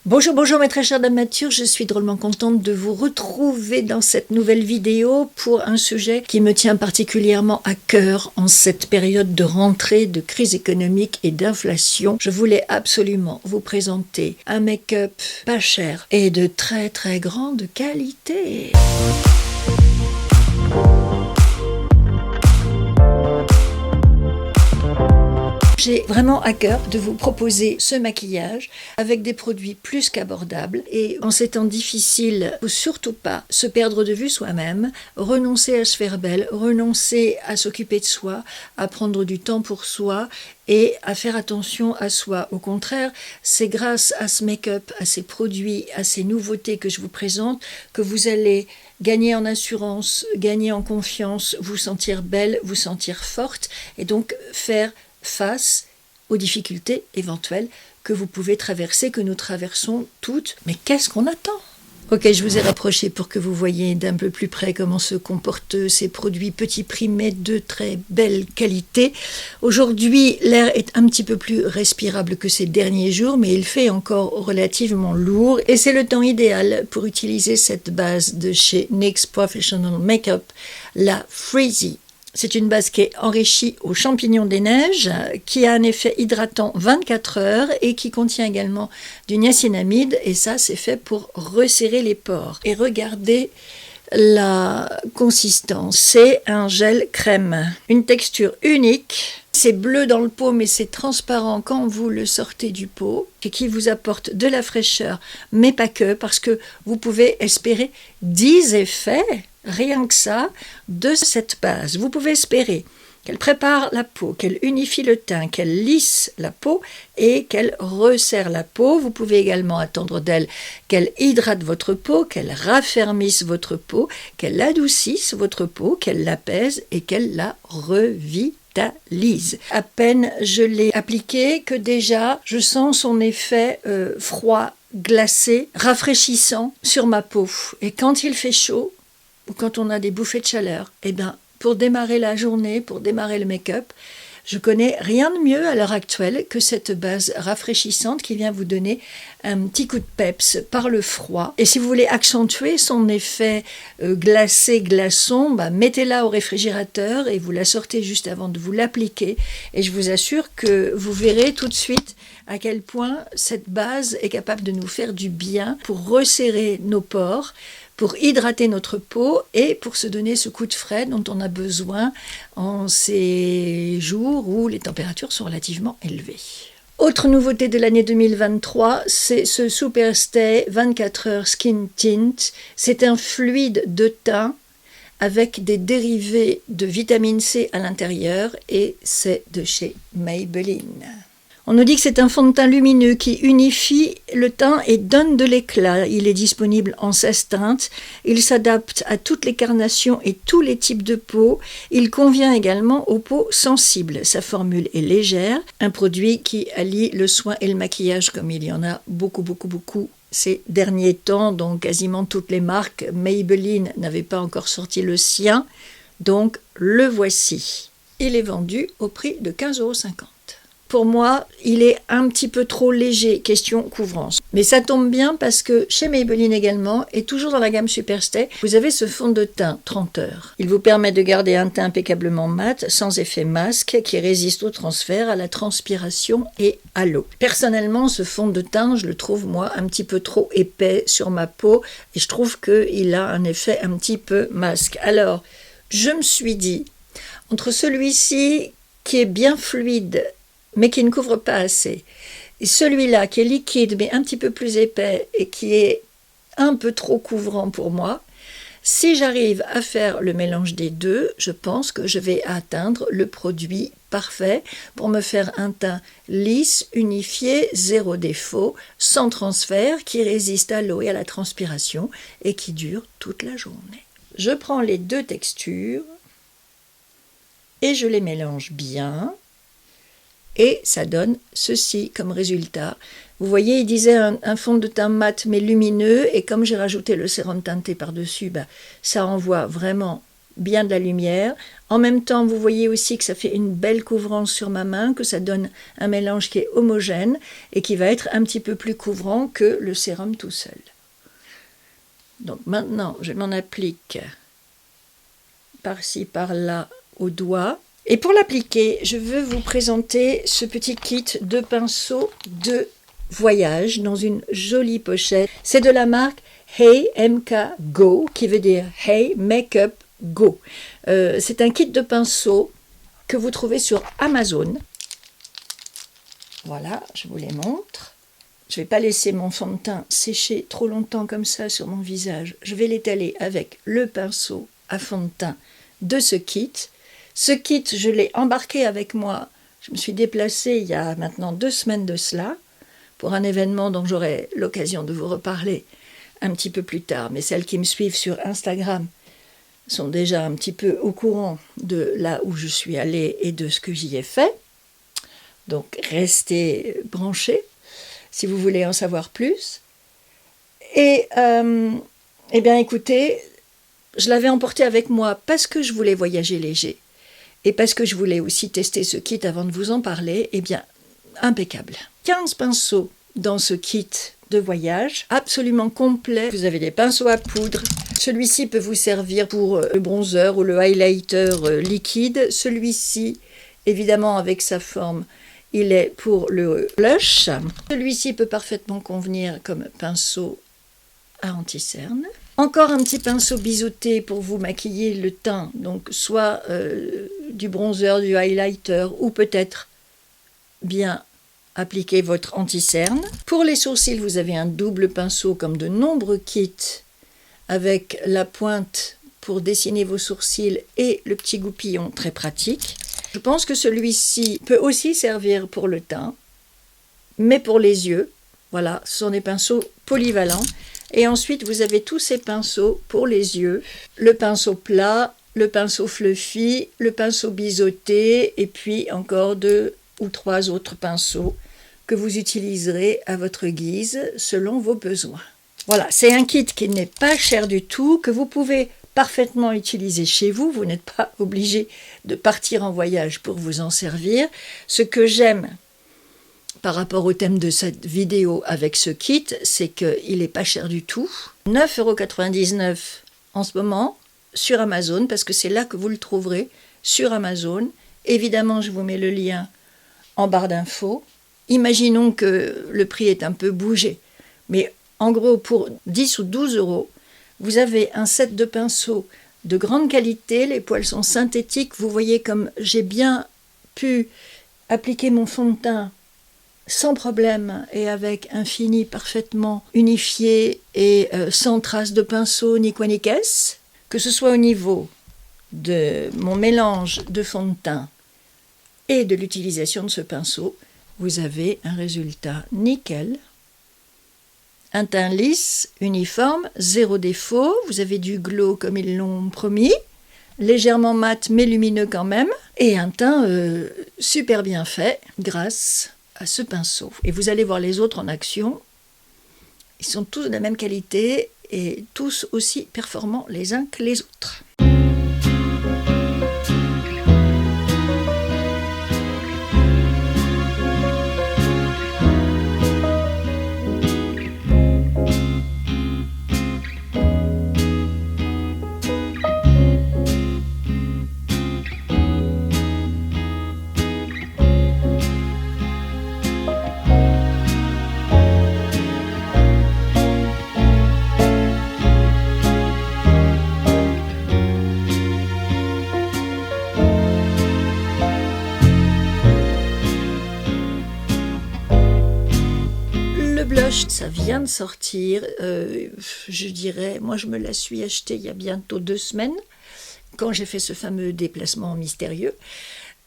Bonjour, bonjour mes très chères dames matures, je suis drôlement contente de vous retrouver dans cette nouvelle vidéo pour un sujet qui me tient particulièrement à cœur en cette période de rentrée, de crise économique et d'inflation. Je voulais absolument vous présenter un make-up pas cher et de très très grande qualité. J'ai vraiment à cœur de vous proposer ce maquillage avec des produits plus qu'abordables et en ces temps difficiles, il ne faut surtout pas se perdre de vue soi-même, renoncer à se faire belle, renoncer à s'occuper de soi, à prendre du temps pour soi et à faire attention à soi. Au contraire, c'est grâce à ce make-up, à ces produits, à ces nouveautés que je vous présente que vous allez gagner en assurance, gagner en confiance, vous sentir belle, vous sentir forte et donc faire face aux difficultés éventuelles que vous pouvez traverser, que nous traversons toutes. Mais qu'est-ce qu'on attend ? Ok, je vous ai rapproché pour que vous voyez d'un peu plus près comment se comportent ces produits petit prix mais de très belle qualité. Aujourd'hui, l'air est un petit peu plus respirable que ces derniers jours, mais il fait encore relativement lourd et c'est le temps idéal pour utiliser cette base de chez NYX Professional Makeup, la Freezy. C'est une base qui est enrichie aux champignons des neiges, qui a un effet hydratant 24 heures et qui contient également du niacinamide. Et ça, c'est fait pour resserrer les pores. Et regardez la consistance. C'est un gel crème. Une texture unique. C'est bleu dans le pot, mais c'est transparent quand vous le sortez du pot et qui vous apporte de la fraîcheur, mais pas que, parce que vous pouvez espérer 10 effets. Rien que ça, de cette base. Vous pouvez espérer qu'elle prépare la peau, qu'elle unifie le teint, qu'elle lisse la peau et qu'elle resserre la peau. Vous pouvez également attendre d'elle qu'elle hydrate votre peau, qu'elle raffermisse votre peau, qu'elle adoucisse votre peau, qu'elle l'apaise et qu'elle la revitalise. À peine je l'ai appliquée que déjà je sens son effet froid, glacé, rafraîchissant sur ma peau. Et quand il fait chaud, ou quand on a des bouffées de chaleur, eh bien, pour démarrer la journée, pour démarrer le make-up, je connais rien de mieux à l'heure actuelle que cette base rafraîchissante qui vient vous donner un petit coup de peps par le froid. Et si vous voulez accentuer son effet glacé, glaçon, mettez-la au réfrigérateur et vous la sortez juste avant de vous l'appliquer. Et je vous assure que vous verrez tout de suite à quel point cette base est capable de nous faire du bien pour resserrer nos pores, pour hydrater notre peau et pour se donner ce coup de frais dont on a besoin en ces jours où les températures sont relativement élevées. Autre nouveauté de l'année 2023, c'est ce Superstay 24 heures Skin Tint. C'est un fluide de teint avec des dérivés de vitamine C à l'intérieur et c'est de chez Maybelline. On nous dit que c'est un fond de teint lumineux qui unifie le teint et donne de l'éclat. Il est disponible en 16 teintes. Il s'adapte à toutes les carnations et tous les types de peau. Il convient également aux peaux sensibles. Sa formule est légère. Un produit qui allie le soin et le maquillage comme il y en a beaucoup ces derniers temps. Donc quasiment toutes les marques. Maybelline n'avait pas encore sorti le sien. Donc le voici. Il est vendu au prix de 15,50 €. Pour moi, il est un petit peu trop léger, question couvrance. Mais ça tombe bien parce que chez Maybelline également, et toujours dans la gamme Superstay, vous avez ce fond de teint 30 heures. Il vous permet de garder un teint impeccablement mat, sans effet masque, qui résiste au transfert, à la transpiration et à l'eau. Personnellement, ce fond de teint, je le trouve, moi, un petit peu trop épais sur ma peau, et je trouve qu'il a un effet un petit peu masque. Alors, je me suis dit, entre celui-ci, qui est bien fluide, mais qui ne couvre pas assez. Et celui-là qui est liquide mais un petit peu plus épais et qui est un peu trop couvrant pour moi, si j'arrive à faire le mélange des deux, je pense que je vais atteindre le produit parfait pour me faire un teint lisse, unifié, zéro défaut, sans transfert, qui résiste à l'eau et à la transpiration et qui dure toute la journée. Je prends les deux textures et je les mélange bien. Et ça donne ceci comme résultat. Vous voyez, il disait un fond de teint mat mais lumineux. Et comme j'ai rajouté le sérum teinté par-dessus, ça envoie vraiment bien de la lumière. En même temps, vous voyez aussi que ça fait une belle couvrance sur ma main, que ça donne un mélange qui est homogène et qui va être un petit peu plus couvrant que le sérum tout seul. Donc maintenant, je m'en applique par-ci, par-là au doigt. Et pour l'appliquer, je veux vous présenter ce petit kit de pinceaux de voyage dans une jolie pochette. C'est de la marque Hey MK Go, qui veut dire Hey Makeup Go. C'est un kit de pinceaux que vous trouvez sur Amazon. Voilà, je vous les montre. Je ne vais pas laisser mon fond de teint sécher trop longtemps comme ça sur mon visage. Je vais l'étaler avec le pinceau à fond de teint de ce kit. Ce kit, je l'ai embarqué avec moi. Je me suis déplacée il y a maintenant 2 semaines de cela pour un événement dont j'aurai l'occasion de vous reparler un petit peu plus tard. Mais celles qui me suivent sur Instagram sont déjà un petit peu au courant de là où je suis allée et de ce que j'y ai fait. Donc restez branchés si vous voulez en savoir plus. Et eh bien écoutez, je l'avais emporté avec moi parce que je voulais voyager léger et parce que je voulais aussi tester ce kit avant de vous en parler. Eh bien, impeccable. 15 pinceaux dans ce kit de voyage, absolument complet. Vous avez des pinceaux à poudre. Celui-ci peut vous servir pour le bronzer ou le highlighter liquide. Celui-ci, évidemment avec sa forme, il est pour le blush. Celui-ci peut parfaitement convenir comme pinceau à anti-cerne. Encore un petit pinceau biseauté pour vous maquiller le teint, donc soit du bronzer, du highlighter ou peut-être bien appliquer votre anti-cerne. Pour les sourcils, vous avez un double pinceau comme de nombreux kits avec la pointe pour dessiner vos sourcils et le petit goupillon très pratique. Je pense que celui-ci peut aussi servir pour le teint, mais pour les yeux. Voilà, ce sont des pinceaux polyvalents. Et ensuite, vous avez tous ces pinceaux pour les yeux. Le pinceau plat, le pinceau fluffy, le pinceau biseauté, et puis encore 2 ou 3 autres pinceaux que vous utiliserez à votre guise selon vos besoins. Voilà, c'est un kit qui n'est pas cher du tout, que vous pouvez parfaitement utiliser chez vous. Vous n'êtes pas obligé de partir en voyage pour vous en servir. Ce que j'aime par rapport au thème de cette vidéo avec ce kit, c'est qu'il n'est pas cher du tout. 9,99 € en ce moment sur Amazon, parce que c'est là que vous le trouverez, sur Amazon. Évidemment, je vous mets le lien en barre d'infos. Imaginons que le prix est un peu bougé, mais en gros, pour 10 ou 12 €, vous avez un set de pinceaux de grande qualité. Les poils sont synthétiques. Vous voyez comme j'ai bien pu appliquer mon fond de teint sans problème et avec un fini parfaitement unifié et sans trace de pinceau ni quoi ni qu'est-ce, que ce soit au niveau de mon mélange de fond de teint et de l'utilisation de ce pinceau, vous avez un résultat nickel. Un teint lisse, uniforme, 0 défaut, vous avez du glow comme ils l'ont promis, légèrement mat mais lumineux quand même, et un teint super bien fait grâce à ce pinceau. Et vous allez voir les autres en action. Ils sont tous de la même qualité et tous aussi performants les uns que les autres. Ça vient de sortir, je dirais, moi je me la suis achetée il y a bientôt 2 semaines, quand j'ai fait ce fameux déplacement mystérieux,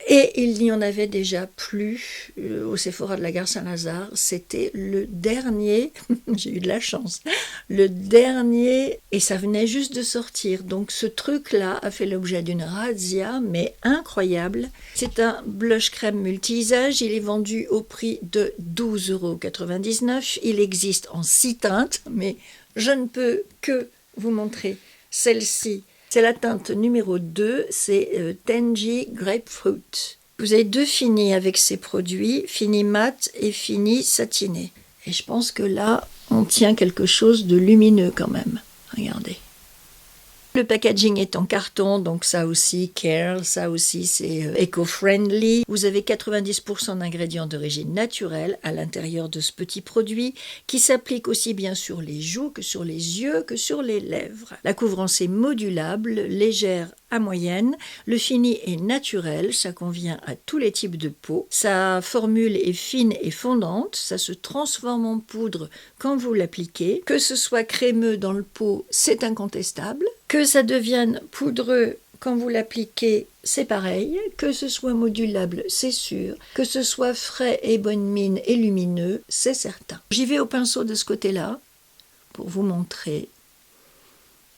et il n'y en avait déjà plus au Sephora de la gare Saint-Lazare. C'était le dernier, j'ai eu de la chance, le dernier, et ça venait juste de sortir. Donc ce truc-là a fait l'objet d'une razzia, mais incroyable. C'est un blush crème multi-usage, il est vendu au prix de 12,99 €. Il existe en 6 teintes, mais je ne peux que vous montrer celle-ci C'est la teinte numéro 2, c'est Tangy Grapefruit. Vous avez 2 finis avec ces produits, fini mat et fini satiné. Et je pense que là, on tient quelque chose de lumineux quand même. Regardez. Le packaging est en carton, donc ça aussi, care, ça aussi c'est eco-friendly. Vous avez 90% d'ingrédients d'origine naturelle à l'intérieur de ce petit produit qui s'applique aussi bien sur les joues que sur les yeux que sur les lèvres. La couvrance est modulable, légère à moyenne. Le fini est naturel, ça convient à tous les types de peau. Sa formule est fine et fondante, ça se transforme en poudre quand vous l'appliquez. Que ce soit crémeux dans le pot, c'est incontestable. Que ça devienne poudreux quand vous l'appliquez, c'est pareil. Que ce soit modulable, c'est sûr. Que ce soit frais et bonne mine et lumineux, c'est certain. J'y vais au pinceau de ce côté-là pour vous montrer.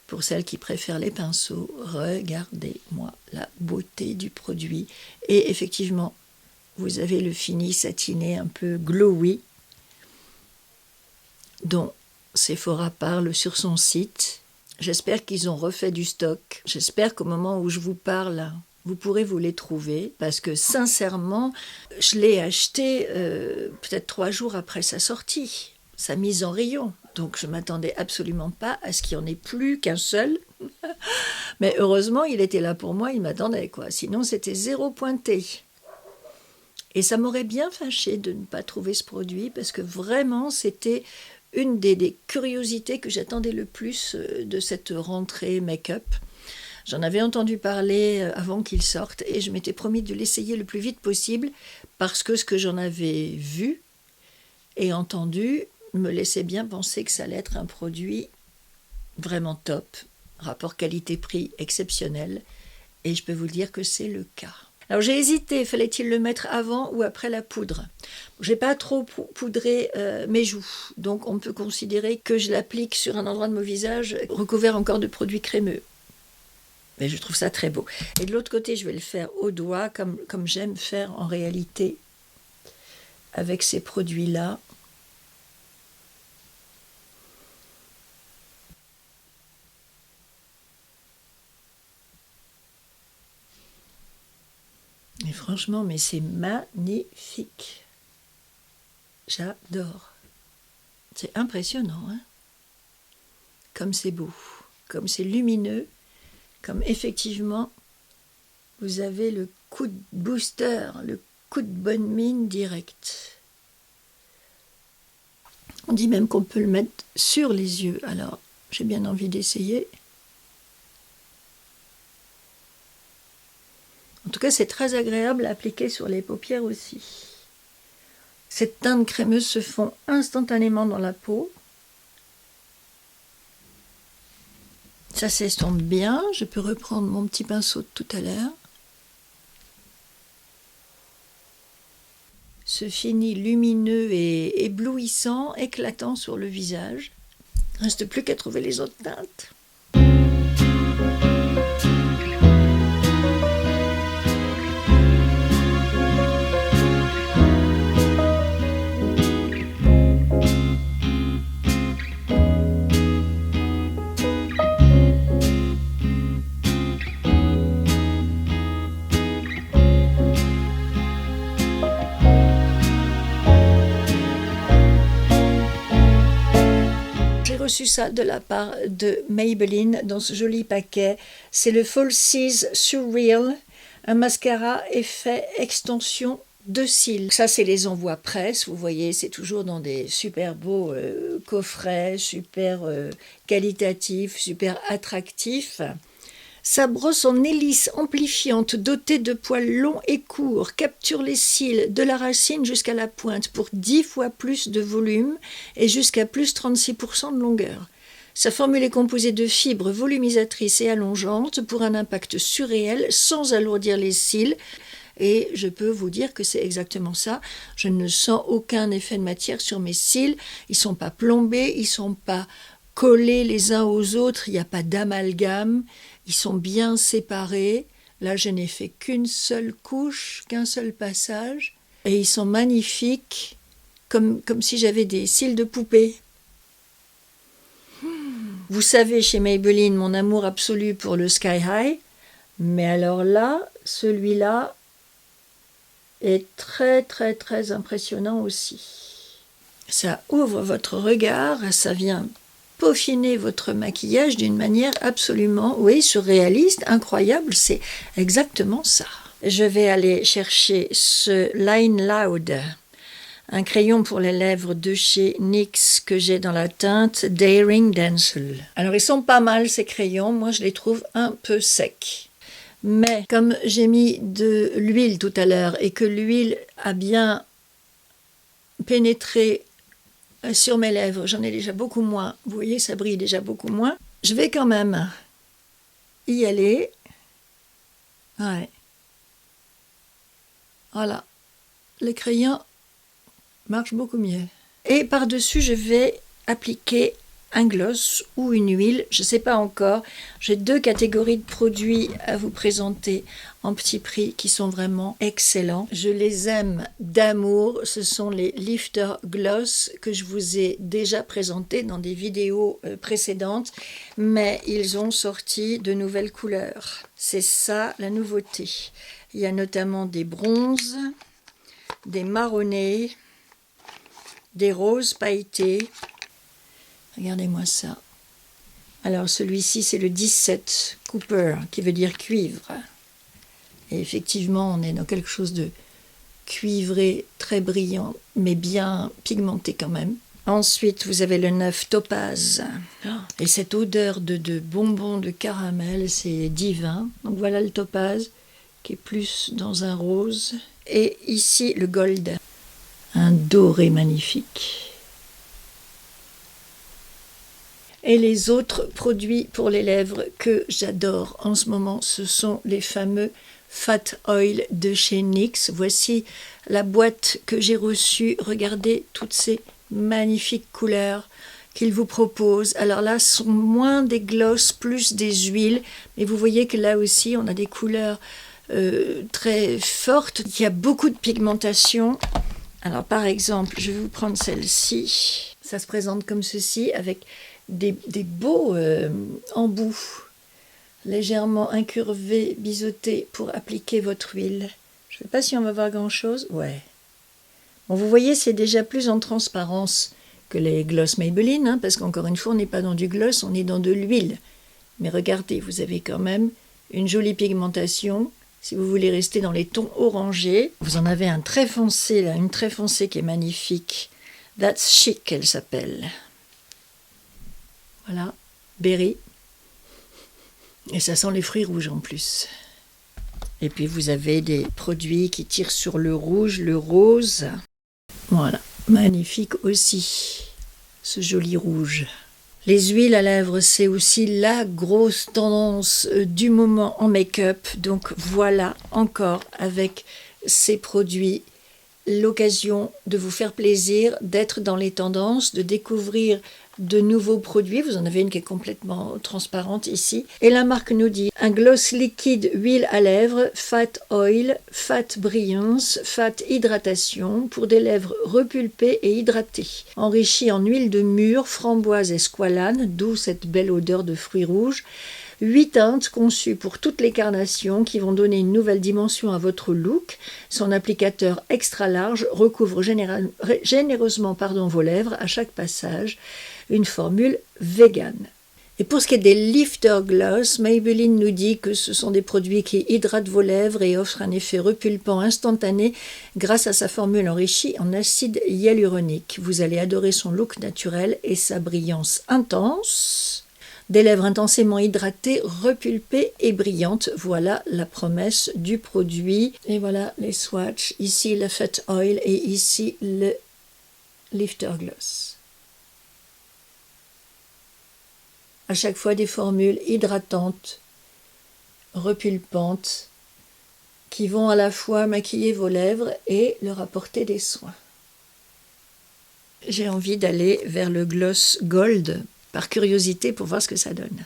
Pour celles qui préfèrent les pinceaux, regardez-moi la beauté du produit. Et effectivement, vous avez le fini satiné un peu glowy, dont Sephora parle sur son site. J'espère qu'ils ont refait du stock. J'espère qu'au moment où je vous parle, vous pourrez vous les trouver. Parce que sincèrement, je l'ai acheté peut-être 3 jours après sa sortie, sa mise en rayon. Donc je ne m'attendais absolument pas à ce qu'il n'y en ait plus qu'un seul. Mais heureusement, il était là pour moi, il m'attendait, quoi. Sinon, c'était 0 pointé. Et ça m'aurait bien fâché de ne pas trouver ce produit, parce que vraiment, c'était une des curiosités que j'attendais le plus de cette rentrée make-up. J'en avais entendu parler avant qu'il sorte, et je m'étais promis de l'essayer le plus vite possible, parce que ce que j'en avais vu et entendu me laissait bien penser que ça allait être un produit vraiment top, rapport qualité-prix exceptionnel, et je peux vous dire que c'est le cas. Alors j'ai hésité, fallait-il le mettre avant ou après la poudre? J'ai pas trop poudré mes joues, donc on peut considérer que je l'applique sur un endroit de mon visage recouvert encore de produits crémeux. Mais je trouve ça très beau. Et de l'autre côté, je vais le faire au doigt, comme j'aime faire en réalité avec ces produits-là. Et franchement, mais c'est magnifique. J'adore. C'est impressionnant, hein? Comme c'est beau, comme c'est lumineux, comme effectivement, vous avez le coup de booster, le coup de bonne mine direct. On dit même qu'on peut le mettre sur les yeux, alors j'ai bien envie d'essayer. En tout cas, c'est très agréable à appliquer sur les paupières aussi. Cette teinte crémeuse se fond instantanément dans la peau. Ça s'estompe bien. Je peux reprendre mon petit pinceau de tout à l'heure. Ce fini lumineux et éblouissant, éclatant sur le visage. Il ne reste plus qu'à trouver les autres teintes. J'ai reçu ça de la part de Maybelline dans ce joli paquet. C'est le Falsies Surreal, un mascara effet extension de cils. Ça, c'est les envois presse. Vous voyez, c'est toujours dans des super beaux coffrets, super qualitatifs, super attractifs. Sa brosse en hélice amplifiante dotée de poils longs et courts capture les cils de la racine jusqu'à la pointe pour 10 fois plus de volume et jusqu'à plus 36% de longueur. Sa formule est composée de fibres volumisatrices et allongeantes pour un impact surréel sans alourdir les cils. Et je peux vous dire que c'est exactement ça. Je ne sens aucun effet de matière sur mes cils. Ils ne sont pas plombés, ils ne sont pas collés les uns aux autres, il n'y a pas d'amalgame. Ils sont bien séparés. Là, je n'ai fait qu'une seule couche, qu'un seul passage. Et ils sont magnifiques, comme si j'avais des cils de poupée. Vous savez, chez Maybelline, mon amour absolu pour le Sky High. Mais alors là, celui-là est très très très impressionnant aussi. Ça ouvre votre regard, ça vient peaufiner votre maquillage d'une manière absolument, oui, surréaliste, incroyable, c'est exactement ça. Je vais aller chercher ce Line Loud, un crayon pour les lèvres de chez NYX que j'ai dans la teinte Daring Dancel. Alors ils sont pas mal ces crayons, moi je les trouve un peu secs. Mais comme j'ai mis de l'huile tout à l'heure et que l'huile a bien pénétré sur mes lèvres, j'en ai déjà beaucoup moins, vous voyez ça brille déjà beaucoup moins, je vais quand même y aller. Ouais. Voilà, le crayon marche beaucoup mieux. Et par-dessus, je vais appliquer un gloss ou une huile, je ne sais pas encore. J'ai 2 catégories de produits à vous présenter en petit prix qui sont vraiment excellents. Je les aime d'amour. Ce sont les Lifter Gloss que je vous ai déjà présentés dans des vidéos précédentes, mais ils ont sorti de nouvelles couleurs. C'est ça la nouveauté. Il y a notamment des bronzes, des marronnés, des roses pailletées. Regardez-moi ça. Alors celui-ci c'est le 17 Cooper qui veut dire cuivre. Et effectivement on est dans quelque chose de cuivré, très brillant, mais bien pigmenté quand même. Ensuite vous avez le 9 Topaz. Et cette odeur de bonbons de caramel, c'est divin. Donc voilà le Topaz qui est plus dans un rose. Et ici le Gold, un doré magnifique. Et les autres produits pour les lèvres que j'adore en ce moment, ce sont les fameux Fat Oil de chez NYX. Voici la boîte que j'ai reçue. Regardez toutes ces magnifiques couleurs qu'ils vous proposent. Alors là, ce sont moins des glosses, plus des huiles. Mais vous voyez que là aussi, on a des couleurs très fortes. Il y a beaucoup de pigmentation. Alors par exemple, je vais vous prendre celle-ci. Ça se présente comme ceci avec des beaux embouts légèrement incurvés, biseautés pour appliquer votre huile. Je ne sais pas si on va voir grand-chose. Ouais. Bon, vous voyez, c'est déjà plus en transparence que les gloss Maybelline, hein, parce qu'encore une fois, on n'est pas dans du gloss, on est dans de l'huile. Mais regardez, vous avez quand même une jolie pigmentation. Si vous voulez rester dans les tons orangés, vous en avez un très foncé, là, une très foncée qui est magnifique. That's Chic, elle s'appelle. Voilà, berry. Et ça sent les fruits rouges en plus. Et puis vous avez des produits qui tirent sur le rouge, le rose. Voilà, magnifique aussi, ce joli rouge. Les huiles à lèvres, c'est aussi la grosse tendance du moment en make-up. Donc voilà encore avec ces produits l'occasion de vous faire plaisir, d'être dans les tendances, de découvrir de nouveaux produits. Vous en avez une qui est complètement transparente ici. Et la marque nous dit un gloss liquide huile à lèvres, fat oil, fat brillance, fat hydratation pour des lèvres repulpées et hydratées. Enrichi en huile de mûre, framboise et squalane, d'où cette belle odeur de fruits rouges. 8 teintes conçues pour toutes les carnations qui vont donner une nouvelle dimension à votre look. Son applicateur extra large recouvre généreusement vos lèvres à chaque passage. Une formule vegan. Et pour ce qui est des Lifter Gloss, Maybelline nous dit que ce sont des produits qui hydratent vos lèvres et offrent un effet repulpant instantané grâce à sa formule enrichie en acide hyaluronique. Vous allez adorer son look naturel et sa brillance intense. Des lèvres intensément hydratées, repulpées et brillantes. Voilà la promesse du produit. Et voilà les swatchs. Ici le Fat Oil et ici le Lifter Gloss. À chaque fois des formules hydratantes, repulpantes, qui vont à la fois maquiller vos lèvres et leur apporter des soins. J'ai envie d'aller vers le gloss Gold, par curiosité pour voir ce que ça donne.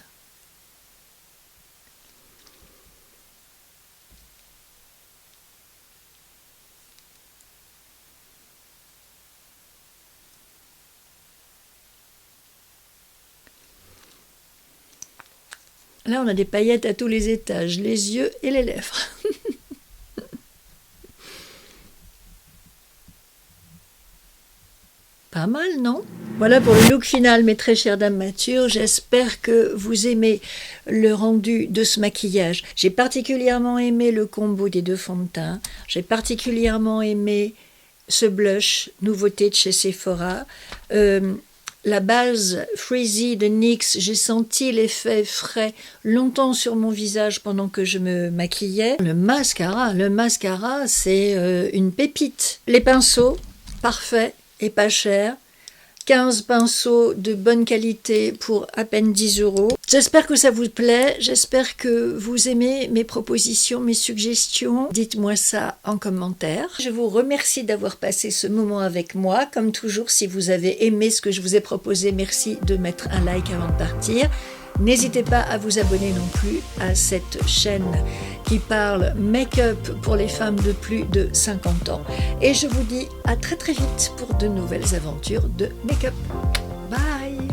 Là, on a des paillettes à tous les étages, les yeux et les lèvres. Pas mal, non? Voilà pour le look final, mes très chères dames matures. J'espère que vous aimez le rendu de ce maquillage. J'ai particulièrement aimé le combo des 2 fonds de teint. J'ai particulièrement aimé ce blush, nouveauté de chez Sephora. La base Freezy de NYX, j'ai senti l'effet frais longtemps sur mon visage pendant que je me maquillais. Le mascara, c'est une pépite. Les pinceaux, parfaits et pas cher. 15 pinceaux de bonne qualité pour à peine 10 €. J'espère que ça vous plaît, j'espère que vous aimez mes propositions, mes suggestions. Dites-moi ça en commentaire. Je vous remercie d'avoir passé ce moment avec moi. Comme toujours, si vous avez aimé ce que je vous ai proposé, merci de mettre un like avant de partir. N'hésitez pas à vous abonner non plus à cette chaîne qui parle make-up pour les femmes de plus de 50 ans. Et je vous dis à très très vite pour de nouvelles aventures de make-up. Bye!